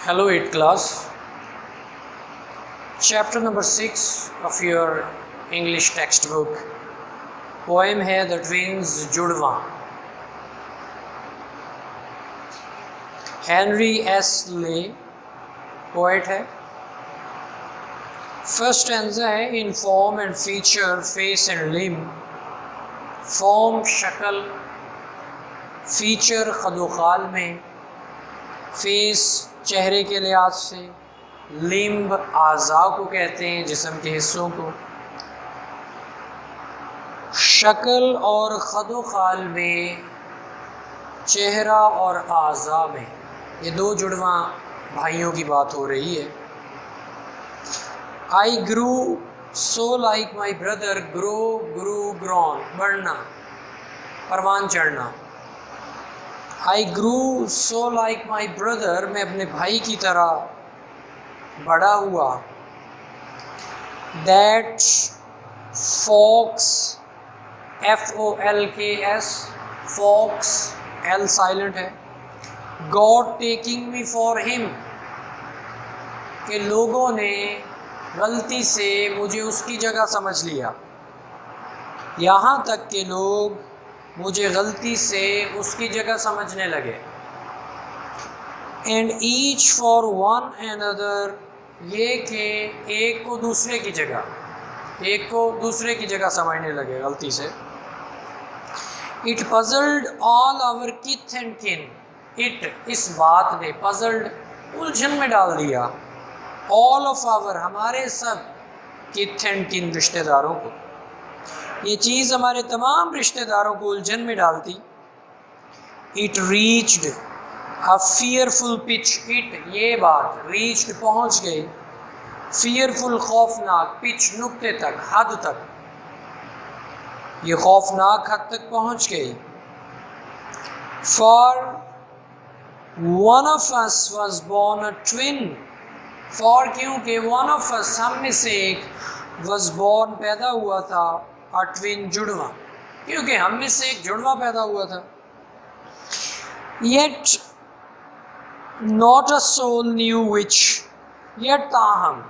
Hello 8th class, chapter number 6 of your English textbook. Poem है The Twins जुड़वा. Henry S. Lay poet है. First stanza है in form and feature, face and limb. Form शक्ल, feature खदोखाल में, face चेहरे के लिहाज से, लिम्ब आज़ा को कहते हैं, जिस्म के हिस्सों को. शक्ल और खदोखाल में, चेहरा और आज़ा में, ये दो जुड़वा भाइयों की बात हो रही है. I grew so like my brother, grew grown, बढ़ना, परवान चढ़ना. I grew so like my brother, मैं अपने भाई की तरह बड़ा हुआ. That fox, F-O-L-K-S, fox, L silent है. God taking me for him, कि लोगों ने गलती से मुझे उसकी जगह समझ लिया. यहाँ तक कि लोग मुझे गलती से उसकी जगह समझने लगे. And each for one another, ये कि एक को दूसरे की जगह समझने लगे गलती से. It puzzled all our kith and kin, it इस बात ने, पजल्ड उलझन में डाल दिया, ऑल ऑफ आवर हमारे सब, किथ एंड किन रिश्तेदारों को. ये चीज़ हमारे तमाम रिश्तेदारों को उलझन में डालती. It reached a fearful pitch, it ये बात, रीच्ड पहुँच गई, फियरफुल खौफनाक, पिच नुक्ते तक, हद तक, ये खौफनाक हद तक पहुँच गई. For one of us was born a twin, for क्योंकि वन ऑफ अस हम में से एक, वॉज बोर्न पैदा हुआ था, अ ट्विन जुड़वा, क्योंकि हम में से एक जुड़वा पैदा हुआ था. Yet not a soul knew which, yet ताहम,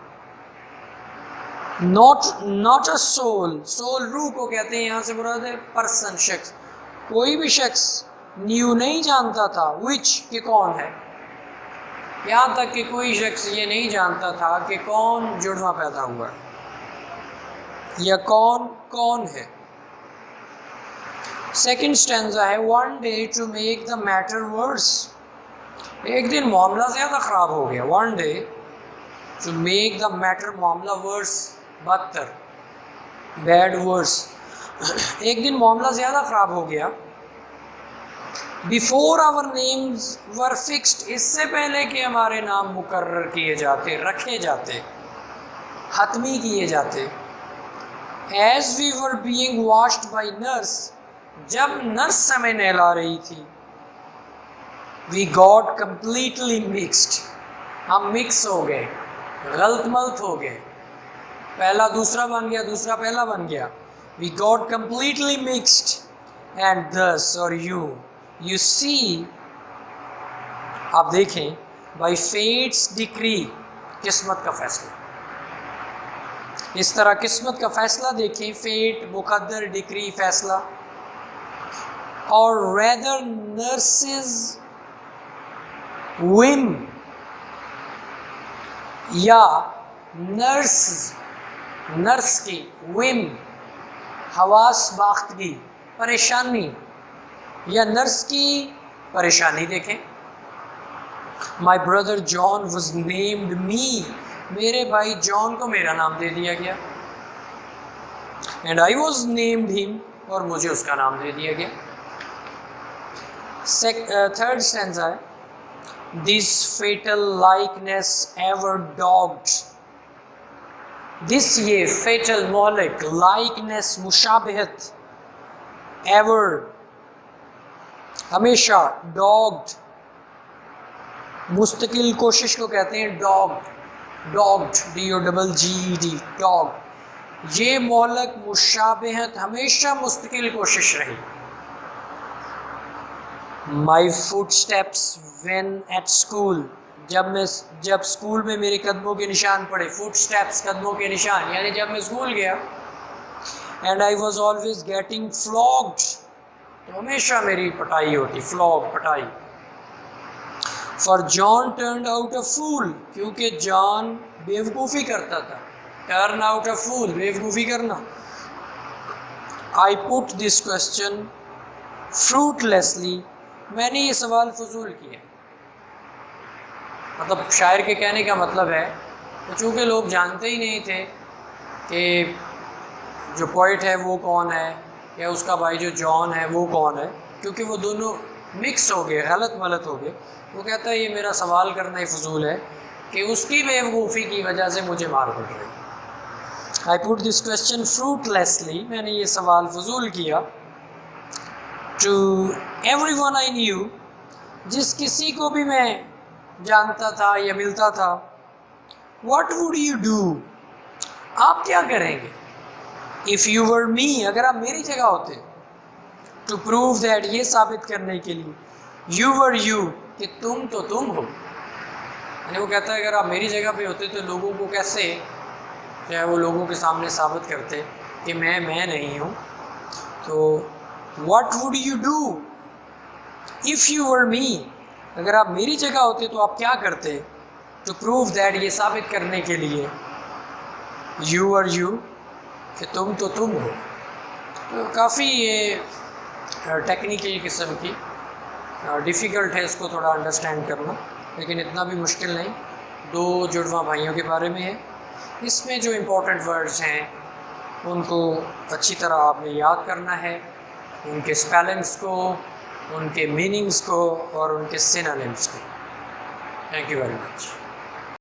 नॉट अ सोल, सोल रूह को कहते हैं, यहाँ से मुराद है पर्सन, शख्स, कोई भी शख्स न्यू नहीं जानता था, विच कि कौन है. यहाँ तक कि कोई शख्स ये नहीं जानता था कि कौन जुड़वा पैदा हुआ है या कौन है. सेकंड स्टैंजा है one day to make the matter worse, एक दिन मामला ज़्यादा ख़राब हो गया. One day to make the matter, मामला वर्स, बदतर, बैड वर्स, एक दिन मामला ज़्यादा ख़राब हो गया. Before our names were fixed, इससे पहले कि हमारे नाम मुकर्रर किए जाते, रखे जाते, हतमी किए जाते. As we were being washed by nurse, जब नर्स हमें नहला रही थी, we got completely mixed, हम मिक्स हो गए, गलत मलत हो गए, पहला दूसरा बन गया, दूसरा पहला बन गया. We got completely mixed and thus, और you see, आप देखें, by fate's decree, किस्मत का फैसला, इस तरह किस्मत का फ़ैसला देखें, फेट, मुकद्दर, डिक्री, फ़ैसला. और रेदर नर्सेस विम, या नर्स की विम, हवास बाख्तगी, परेशानी, या नर्स की परेशानी देखें. My brother John was named me, मेरे भाई जॉन को मेरा नाम दे दिया गया. And I was named him, और मुझे उसका नाम दे दिया गया. थर्ड स्टैंजा है this fatal likeness ever dogged, this ये फेटल मौलिक, लाइकनेस मुशाबहत, एवर हमेशा, डॉग्ड मुस्तकिल कोशिश को कहते हैं डॉग्ड, DOGGED, डॉग. ये मौलक मुशाबहत हमेशा मुस्तकिल कोशिश रही. My footsteps when at school, जब स्कूल में मेरे कदमों के निशान पड़े, फुट स्टेप्स, कदमों के निशान, यानी जब मैं स्कूल गया, and I was always getting flogged, तो हमेशा मेरी पिटाई होती, फ्लॉग, पिटाई। For John turn out a fool, क्योंकि जॉन बेवकूफ़ी करता था। टर्न आउट अ फूल, बेवकूफ़ी करना। आई पुट दिस क्वेश्चन फ्रूटलेसली, मैंने ये सवाल फजूल किया। मतलब शायर के कहने का मतलब है तो चूँकि लोग जानते ही नहीं थे कि जो पोइट है वो कौन है या उसका भाई जो जॉन है वो कौन है, क्योंकि वो दोनों मिक्स हो गए, गलत मलत हो गए, वो कहता है ये मेरा सवाल करना ही फजूल है कि उसकी बेवकूफ़ी की वजह से मुझे मार पड़ रही। I put this question fruitlessly, मैंने ये सवाल फजूल किया। To every one I knew, जिस किसी को भी मैं जानता था या मिलता था। वट वुड यू डू, आप क्या करेंगे। इफ़ यू वर मी, अगर आप मेरी जगह होते। टू प्रूव दैट, ये साबित करने के लिए। यू वर यू, कि तुम तो तुम हो। यानी वो कहता है अगर आप मेरी जगह पे होते तो लोगों को कैसे, चाहे वो लोगों के सामने साबित करते कि मैं नहीं हूँ। तो what would you do if you were me, अगर आप मेरी जगह होते तो आप क्या करते। टू प्रूव दैट, ये साबित करने के लिए। यू आर यू, कि तुम तो तुम हो। तो काफ़ी ये टेक्निकल किस्म की, डिफ़िकल्ट है इसको थोड़ा अंडरस्टैंड करना, लेकिन इतना भी मुश्किल नहीं। दो जुड़वा भाइयों के बारे में है। इसमें जो इम्पोर्टेंट वर्ड्स हैं उनको अच्छी तरह आपने याद करना है, उनके स्पेलिंग्स को, उनके मीनिंग्स को और उनके सिनोनिम्स को। Thank you very much.